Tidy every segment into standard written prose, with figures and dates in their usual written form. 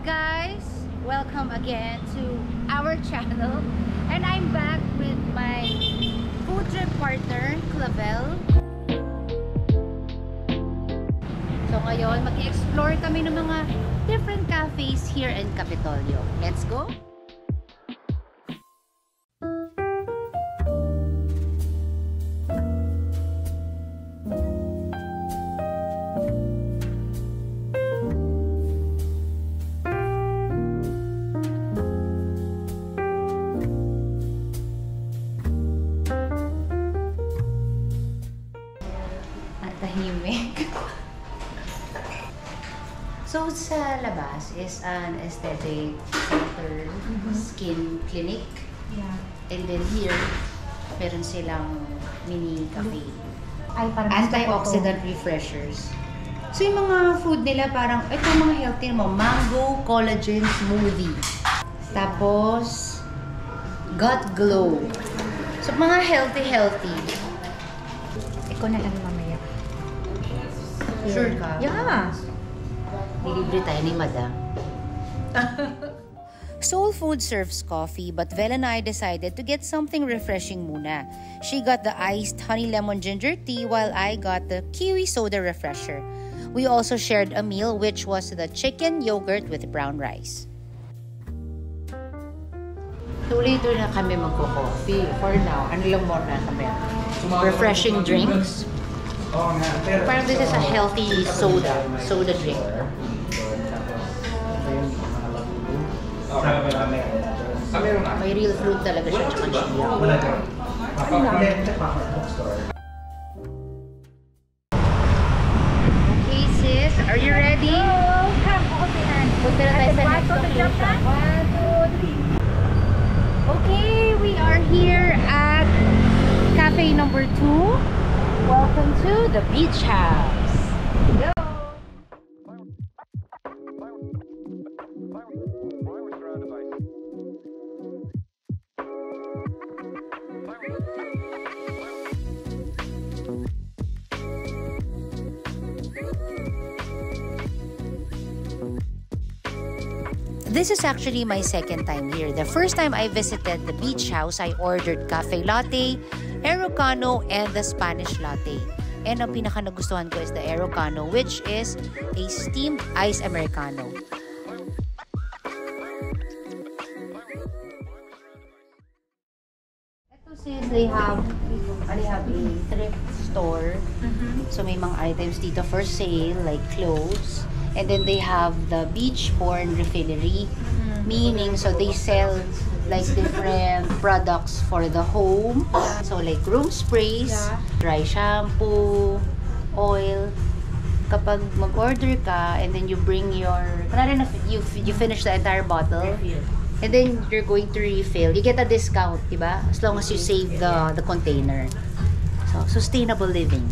guys? Welcome again to our channel. And I'm back with my food trip partner, Clavel. So ngayon, mag-explore kami ng mga different cafes here in Capitolio. Let's go! Tahimik. So, sa labas is an aesthetic center, skin clinic. Yeah. And then here, meron silang mini cafe. Ay, parang Antioxidant refreshers. So, yung mga food nila parang, ito mga healthy mo, mango collagen smoothie. Tapos, gut glow. So, mga healthy. Ikaw na lang mamaya. Sure ka? Yeah. Nilibre tayo ni Madam. Soul Food serves coffee, but Vel and I decided to get something refreshing muna. She got the iced honey lemon ginger tea while I got the kiwi soda refresher. We also shared a meal which was the chicken yogurt with brown rice. Tuloy-tuloy na kami magko-coffee. For now, ano lang muna kami? Refreshing drinks. Parang this is a healthy soda drink. May real fruit talaga siya, tsaka chia. Okay sis, are you ready? Punta na tayo sa next location. 1, 2, 3. Okay, we are here at cafe number 2. Welcome to the beach house. Go! This is actually my second time here. The first time I visited the beach house, I ordered cafe latte, Aerocano, and the Spanish latte. And ang pinaka nagustuhan ko is the Aerocano, which is a steamed ice Americano. Ito since they have a thrift store. So may mga items dito for sale like clothes. And then they have the beach-born refillery, meaning so they sell like different products for the home. So like room sprays, dry shampoo, oil. Kapag mag-order ka and then you bring your, you finish the entire bottle, and then you're going to refill, you get a discount, diba? As long as you save the container. So sustainable living.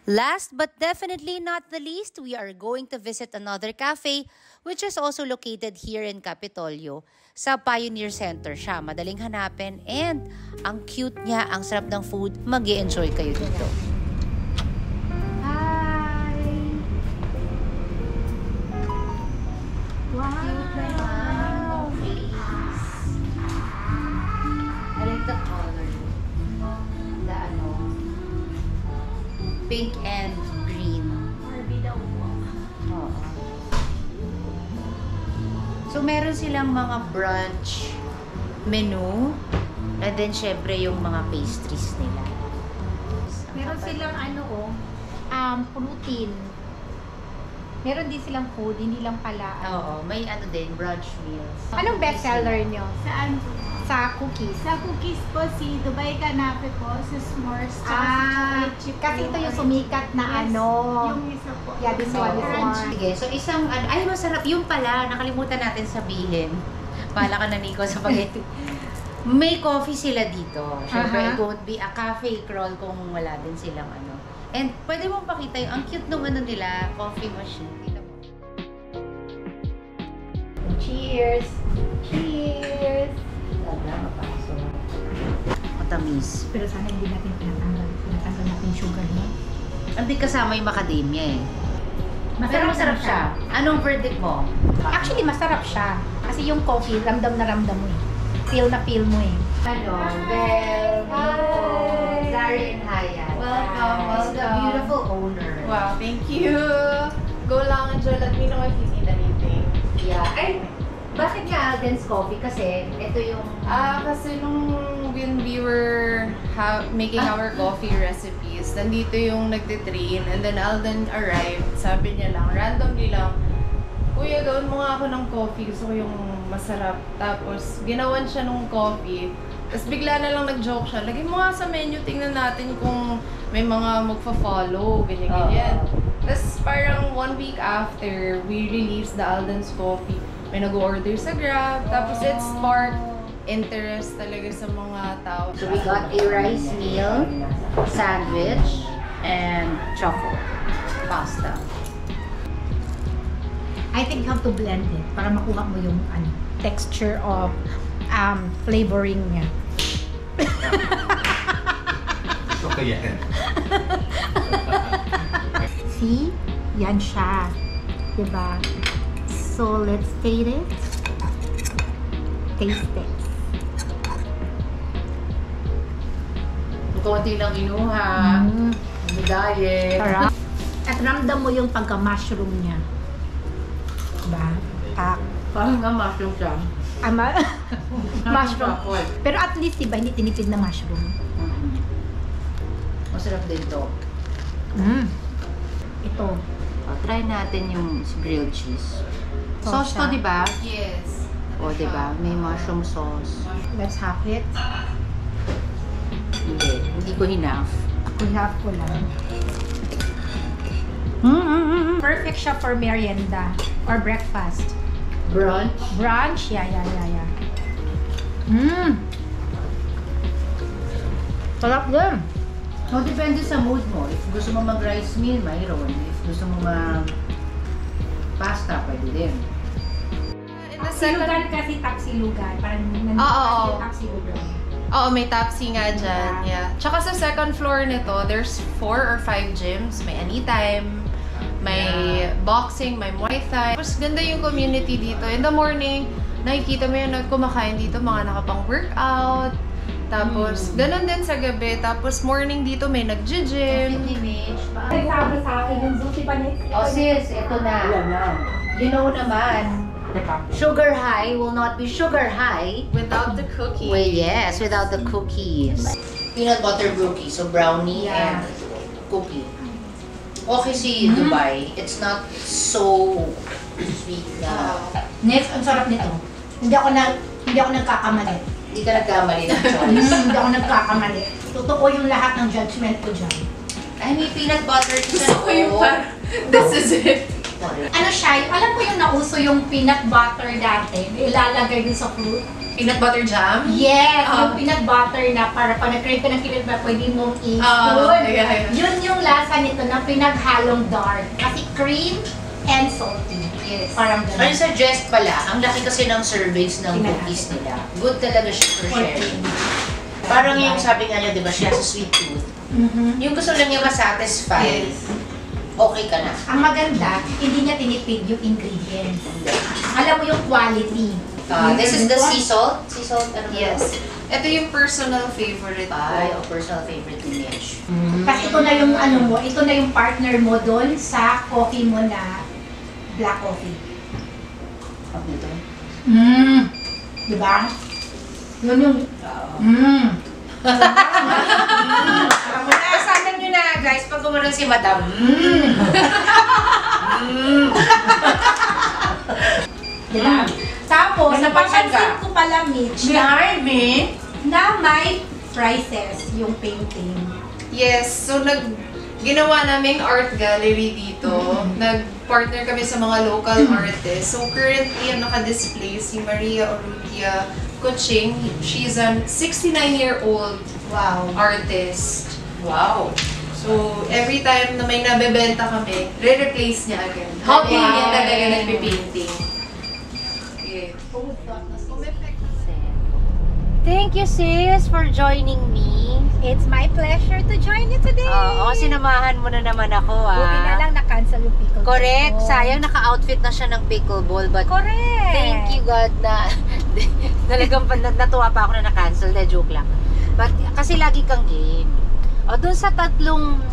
Last but definitely not the least, we are going to visit another cafe which is also located here in Capitolio. Sa Pioneer Center siya. Madaling hanapin and ang cute niya, ang sarap ng food. Mag-i-enjoy kayo dito. Hi! Wow! Cute naman. Face. I like the color. The ano. Pink and green. Oo. So, meron silang mga brunch menu. And then, syempre, yung mga pastries nila. Meron silang protein. Meron din silang food, hindi lang pala. Oo, may ano din, brunch meals. Anong bestseller nyo? Saan? Sa cookies. Sa cookies po, si Dubai Canapé po, si S'mores, tsaka si chocolate chip. Kasi ito yung sumikat na Yung isa po. Yeah, this one, this one. Sige, so isang, ay masarap, yung pala, nakalimutan natin sabihin. Pala ka na, Nico, sa spaghetti. May coffee sila dito. Siyempre, it won't be a cafe crawl kung wala din silang ano. And pwede mong pakita yung, ang cute nung ano nila, coffee machine. Cheers! Cheers! Matamis. Pero sana hindi natin pinatanggal natin yung sugar niya. Hindi kasama yung macadamia eh. Pero masarap siya. Anong verdict mo? Actually, masarap siya. Kasi yung coffee, ramdam na ramdam mo eh. Feel na feel mo eh. Ano? Belle, Hi. Zari and Haya. Welcome, He's the welcome. beautiful owner. Wow, thank you. Go lang, Angel. Let me know if you need anything. Yeah. Ay, bakit nga Alden's Coffee? Kasi ito yung... Kasi nung when we were making our coffee recipes, nandito yung nagtitrain, and then Alden arrived. Sabi niya lang, randomly lang, Kuya, gawin mo nga ako ng coffee. Gusto ko yung masarap. Tapos, ginawan siya nung coffee. Tapos bigla na lang nag-joke siya. Lagyan mo nga sa menu, tingnan natin kung may mga magfa-follow, ganyan-ganyan. Tapos parang 1 week after, we released the Alden's Coffee. May nag-order sa Grab. Tapos it sparked interest talaga sa mga tao. So we got a rice meal, sandwich, and truffle pasta. I think you have to blend it para makuha mo yung texture of flavoring niya. Okay, yan. See? Yan siya. Diba? So, let's taste it. Taste it. Konti lang inuha. Diet. Sarap. At ramdam mo yung pagka-mushroom niya. Diba? Parang nga mushroom siya. Mushroom. Pero at least, diba, hindi tinipid na mushroom. Masarap din to. Ito. Try natin yung grilled cheese. Sauce to, siya. di ba? Yes. O, di ba? May mushroom sauce. Let's have it. Hindi ko hinaf. Half ko lang. Perfect siya for merienda or breakfast. Brunch. Brunch? Yeah. Sarap din. So, depende sa mood mo. If gusto mo mag-rice meal, mayroon. If gusto mo mag-pasta, pwede din. In the second... Tapsilugan kasi tapsilugan. Parang nandito Oo. kasi yung tapsilugan. Oo, may Tapsi nga dyan. Yeah. Tsaka sa second floor nito, there's 4 or 5 gyms. May Anytime, may boxing, may Muay Thai. Tapos ganda yung community dito. In the morning, nakikita mo yung kumakain dito, mga nakapang-workout. Tapos, ganun din sa gabi. Tapos, morning dito may nag-gym. Image. Sabi sa akin yung Zuti Panis. Oh sis, ito na. You know naman, sugar high will not be sugar high. Without the cookie. Well, yes, without the cookies. Peanut butter brookie, so brownie and cookie. Okay si Dubai, it's not so sweet na. Next, ang sarap nito. Hindi ako nagkakamali. Hindi ka nagkamali ng choice. Hindi ako nagkakamali. Totoo yung lahat ng judgment ko dyan. Ay, may peanut butter siya. Gusto ko yung parang, this is it. Ano siya, alam ko yung nauso yung peanut butter dati, ilalagay din sa fruit. Peanut butter jam? Yes, yung peanut butter na para pag nag-crave ka ng peanut butter, pwede mong i-spoon. yeah. Yun yung lasa nito na pinaghalong dark. Kasi cream and salty. Yes. Parang Ano gano'n. suggest pala, ang laki kasi ng servings ng cookies nila. Good talaga siya for sharing. Parang yung sabi nga niya, di ba, siya sa sweet tooth. Yung gusto lang niya masatisfy, okay ka na. Ang maganda, hindi niya tinipid yung ingredients. Alam mo yung quality. This is the sea salt. Sea salt, ano ba? Yes. Ito yung personal favorite ko. Ay, o personal favorite ni Mitch. Kasi ito na yung ano mo, ito na yung partner mo doon sa coffee mo na black coffee. Pag dito. Diba? Yun yung... Pasanan nyo na, guys, pag gumanon si Madam. Diba? Tapos, May napansin napapansin ka? ko pala, Mitch, na may prices yung painting. Yes, so ginawa naming art gallery dito. Nag-partner kami sa mga local artists. So currently, ang naka-display si Maria Urrutia Kuching. She's a 69-year-old artist. Wow. So every time na may nabebenta kami, re-replace niya agad. Hobby niya talaga nagpipainting. Okay. Thank you, sis, for joining me. It's my pleasure to join you today. Oo, sinamahan mo na naman ako Buti na lang na-cancel yung pickleball. Correct. ko. Sayang naka-outfit na siya ng pickleball. But Correct. thank you God na talagang natuwa pa ako na na-cancel. Joke lang. But kasi lagi kang game. O dun sa tatlong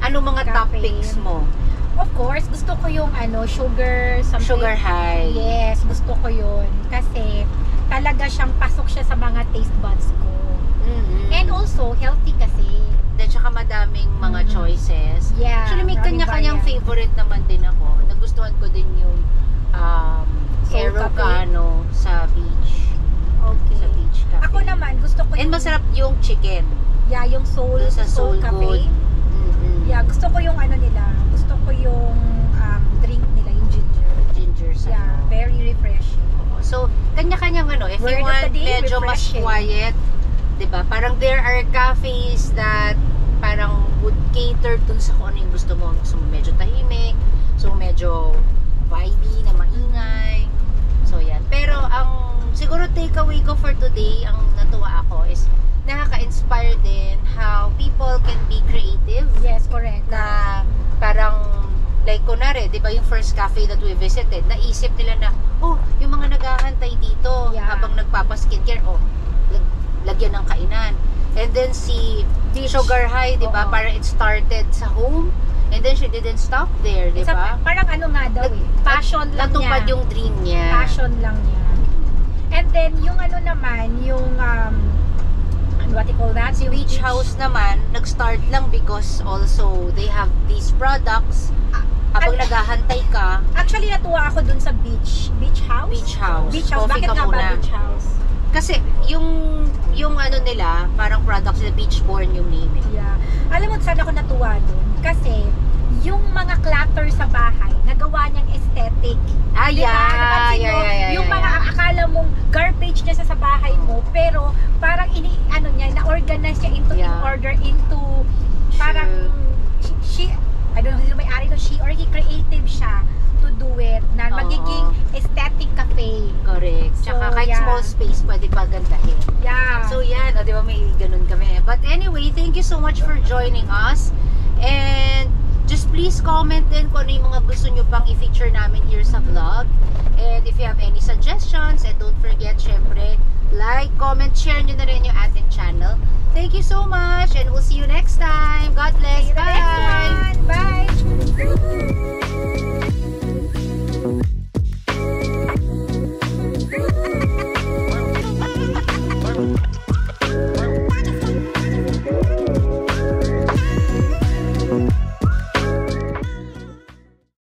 mga top Cafe. picks mo. Of course, gusto ko yung sugar something. Sugar high. Yes, gusto ko yun. Kasi talaga siyang pasok siya sa mga taste buds ko. And also, healthy kasi. Then tsaka madaming mga choices. Yeah. Actually, may maraming kanya-kanyang variant. favorite naman din ako. Nagustuhan ko din yung Soul Aerocano sa beach. Okay. Sa beach cafe. Ako naman, gusto ko And masarap yung chicken. Yeah, yung soul, Dun sa Soul cafe. Good. Yeah, gusto ko yung nila. Gusto ko yung drink nila, yung ginger. Ginger sa Yeah, very refreshing. So, kanya-kanyang if Word you of want the day, medyo mas refreshing. quiet, 'di ba? Parang there are cafes that parang would cater dun sa kung ano yung gusto mo. Gusto mo medyo tahimik, so medyo vibey na maingay. So, yan. Pero ang siguro takeaway ko for today, ang natuwa ako is nakaka-inspire din how people can be creative. Yes, correct. Na parang like kunwari, 'di ba yung first cafe that we visited, naisip nila na yung mga naghahantay dito Yeah. habang nagpapa-skincare, lagyan ng kainan. And then si Sugar High, 'di ba? Oo. Parang it started sa home and then she didn't stop there, 'di It's ba? parang nga daw passion lang Natupad niya. yung dream niya. Passion lang niya. And then, yung naman, yung, what you call that? Si Yung Beach House naman, nag-start lang because also they have these products. Habang naghahantay ka, Actually, natuwa ako dun sa beach house. Beach House. Beach house. Coffee Bakit ka nga muna. ba beach house? Kasi yung nila, parang products nila, Beachborn yung name eh. Yeah. Alam mo, saan ako natuwa dun? Kasi, yung mga clutter sa bahay, nagawa niyang aesthetic. Ah, Diba? Napansin mo, yung mga akala mong garbage niya sa bahay mo, pero parang na-organize niya into, in Yeah. order into, parang, I don't know sino may-ari no, she or he creative siya to do it, na Oo. magiging aesthetic cafe. Correct. Tsaka So, kahit yeah. small space, pwede pagandahin. Yeah. So yan, di ba may ganun kami. But anyway, thank you so much for joining us. And just please comment din kung ano yung mga gusto nyo pang i-feature namin here sa vlog. And if you have any suggestions, and don't forget, syempre, like, comment, share nyo na rin yung ating channel. Thank you so much, and we'll see you next time. God bless. See you the next Bye!